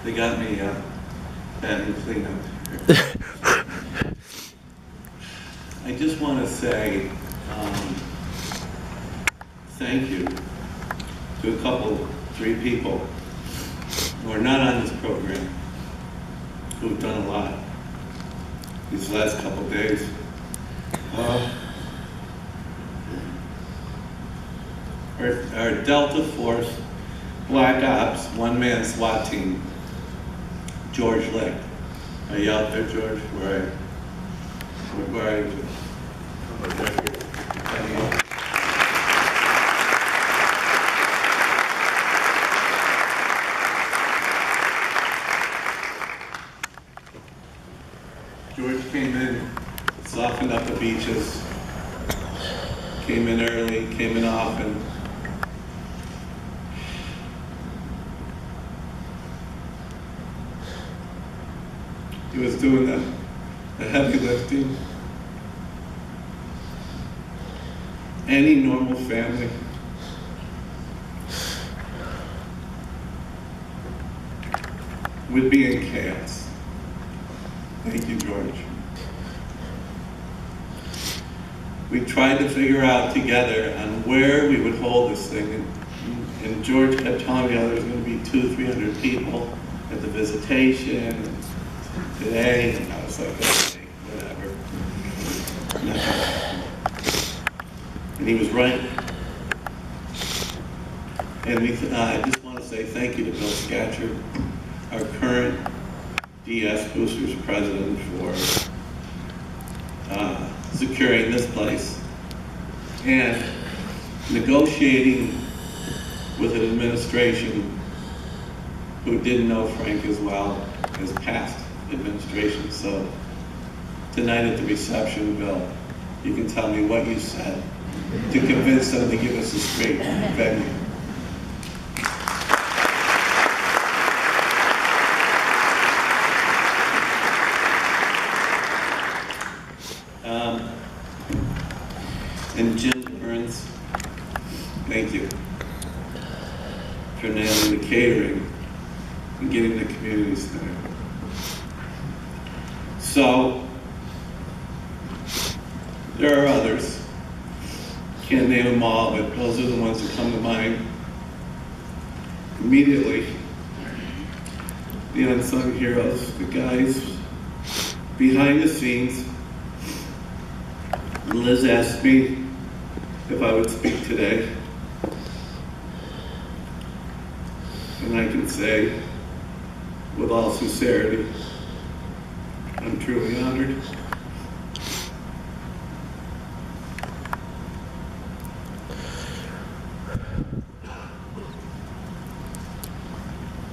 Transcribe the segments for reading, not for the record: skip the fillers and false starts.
They got me batting cleanup here. I just want to say thank you to a couple, 3 people who are not on this program, who've done a lot these last couple days. Our Delta Force Black Ops one-man SWAT team, George Lick. Are you out there, George? Where are you? George came in, softened up the beaches, came in early, came in often. He was doing the heavy lifting. Any normal family would be in chaos. Thank you, George. We tried to figure out together on where we would hold this thing, and George kept telling me, oh, there's going to be 200-300 people at the visitation today, and I was like, okay, whatever. And he was right. And I just want to say thank you to Bill Scatcher, our current DS Boosters president, for securing this place and negotiating with an administration who didn't know Frank as well as past administration. So tonight at the reception, Bill, you can tell me what you said to convince them to give us this great venue. And Jim Burns, thank you for nailing the catering and getting the community center. So, there are others. Can't name them all, but those are the ones that come to mind immediately. The unsung heroes, the guys behind the scenes. Liz asked me if I would speak today. And I can say, with all sincerity, I'm truly honored.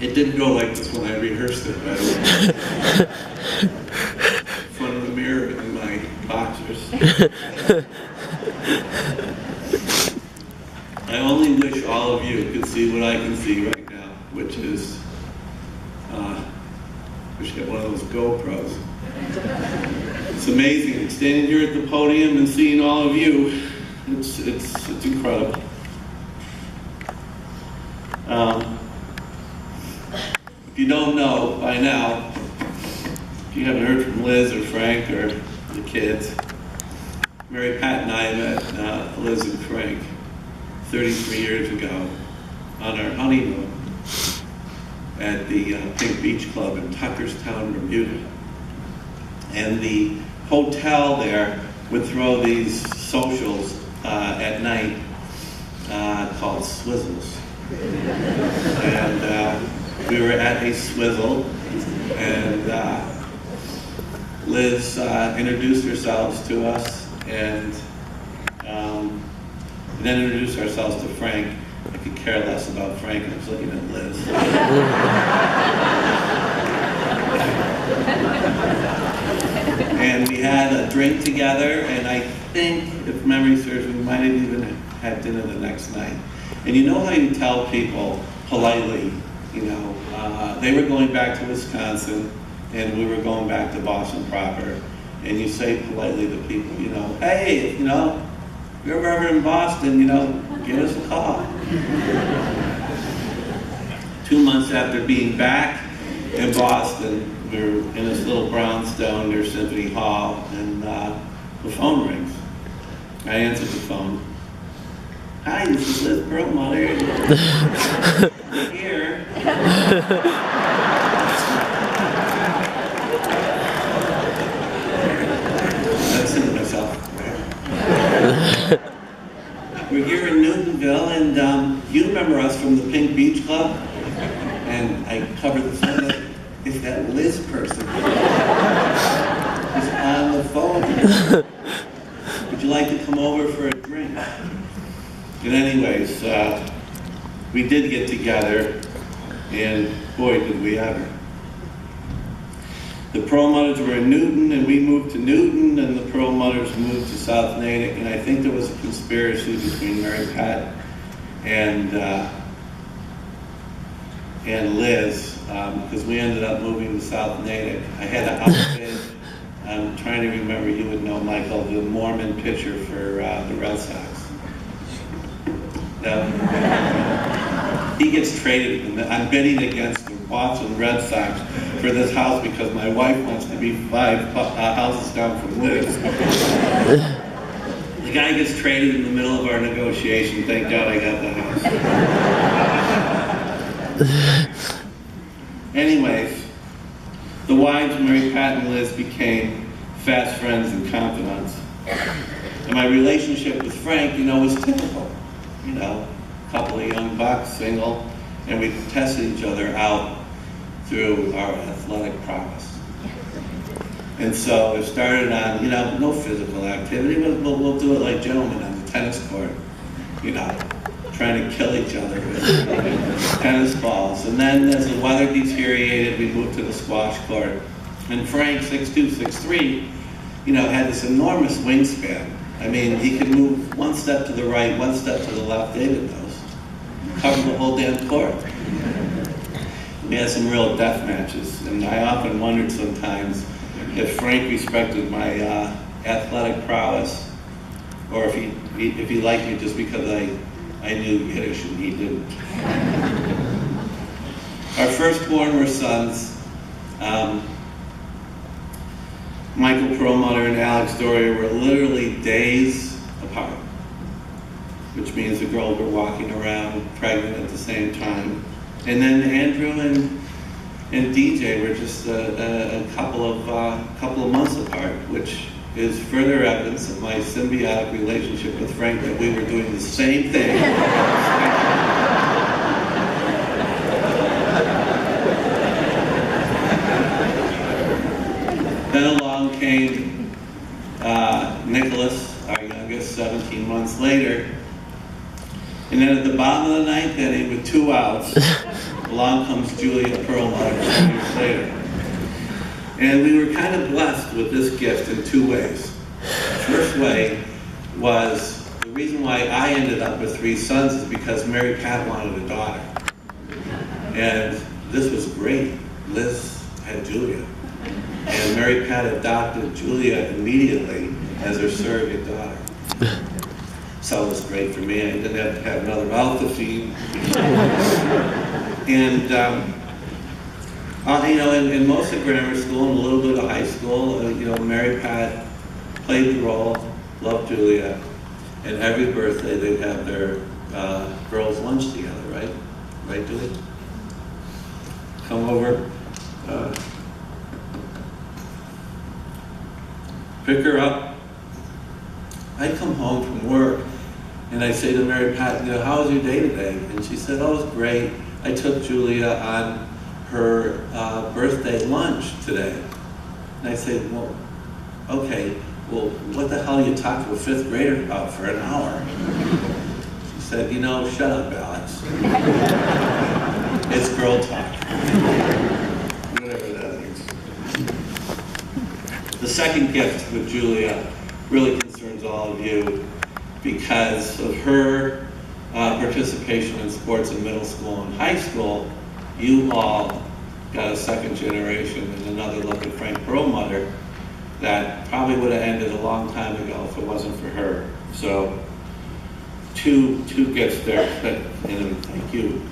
It didn't go like this when I rehearsed it, by the way. In front of the mirror in my boxers. I only wish all of you could see what I can see right now, which is, we should get one of those GoPros. It's amazing, standing here at the podium and seeing all of you, it's incredible. If you don't know by now, if you haven't heard from Liz or Frank or the kids, Mary Pat and I met Liz and Frank 33 years ago on our honeymoon at the Pink Beach Club in Tuckerstown, Bermuda. And the hotel there would throw these socials at night called Swizzles. And we were at a swizzle, and Liz introduced herself to us, and then introduced ourselves to Frank. I could care less about Frank, I was looking at Liz. And we had a drink together, and I think, if memory serves, we might have even had dinner the next night. And you know how you tell people politely, you know, they were going back to Wisconsin, and we were going back to Boston proper, and you say politely to people, you know, hey, you know, if you're ever in Boston, you know, give us a call. 2 months after being back, in Boston. We were in this little brownstone near Symphony Hall, and the phone rings. I answered the phone. Hi, this is Liz Perlmutter. I'm here. I said to myself, we're here in Newtonville, and you remember us from the Pink Beach Club? And I covered the phone up. It's that Liz person. She's on the phone. Would you like to come over for a drink? And anyways, we did get together, and boy, did we ever. The Perlmutters were in Newton, and we moved to Newton, and the Perlmutters moved to South Natick, and I think there was a conspiracy between Mary Pat and Liz, because we ended up moving to South Natick. I had an outfit. I'm trying to remember, you would know, Michael, the Mormon pitcher for the Red Sox. He gets traded. I'm betting against the Boston Red Sox for this house because my wife wants to be 5 houses down from Liz. The guy gets traded in the middle of our negotiation. Thank God I got the house. Anyways, the wives, Mary Pat and Liz, became fast friends and confidants. And my relationship with Frank, was typical. A couple of young bucks, single, and we tested each other out through our athletic prowess. And so it started on, no physical activity, but we'll do it like gentlemen on the tennis court, trying to kill each other with tennis balls. And then as the weather deteriorated, we moved to the squash court. And Frank, 6'2", 6'3", had this enormous wingspan. I mean, he could move one step to the right, one step to the left, David knows. Cover the whole damn court. We had some real death matches, and I often wondered sometimes if Frank respected my athletic prowess, or if he liked me just because I knew Yiddish and he didn't. Our firstborn were sons. Michael Perlmutter and Alex Doria were literally days apart, which means the girls were walking around pregnant at the same time. And then Andrew and DJ were just a couple of months apart, which is further evidence of my symbiotic relationship with Frank, that we were doing the same thing. Then along came Nicholas, our youngest, 17 months later. And then at the bottom of the ninth inning, with 2 outs, along comes Julia Perlmutter 2 years later. And we were kind of blessed with this gift in 2 ways. The first way was, the reason why I ended up with 3 sons is because Mary Pat wanted a daughter. And this was great. Liz had Julia. And Mary Pat adopted Julia immediately as her surrogate daughter. So it was great for me. I didn't have to have another mouth to feed. And in most of grammar school and a little bit of high school, Mary Pat played the role, loved Julia, and every birthday they'd have their girls' lunch together, right? Right, Julia? Come over, pick her up. I come home from work and I say to Mary Pat, how was your day today? And she said, oh, it was great. I took Julia on her birthday lunch today. And I said, well, okay, well, what the hell do you talk to a 5th grader about for an hour? She said, shut up, Alex. It's girl talk. Whatever that means. The second gift with Julia really concerns all of you because of her participation in sports in middle school and high school. You all got a second generation and another look at Frank Perlmutter that probably would have ended a long time ago if it wasn't for her. So two gifts there, and thank you.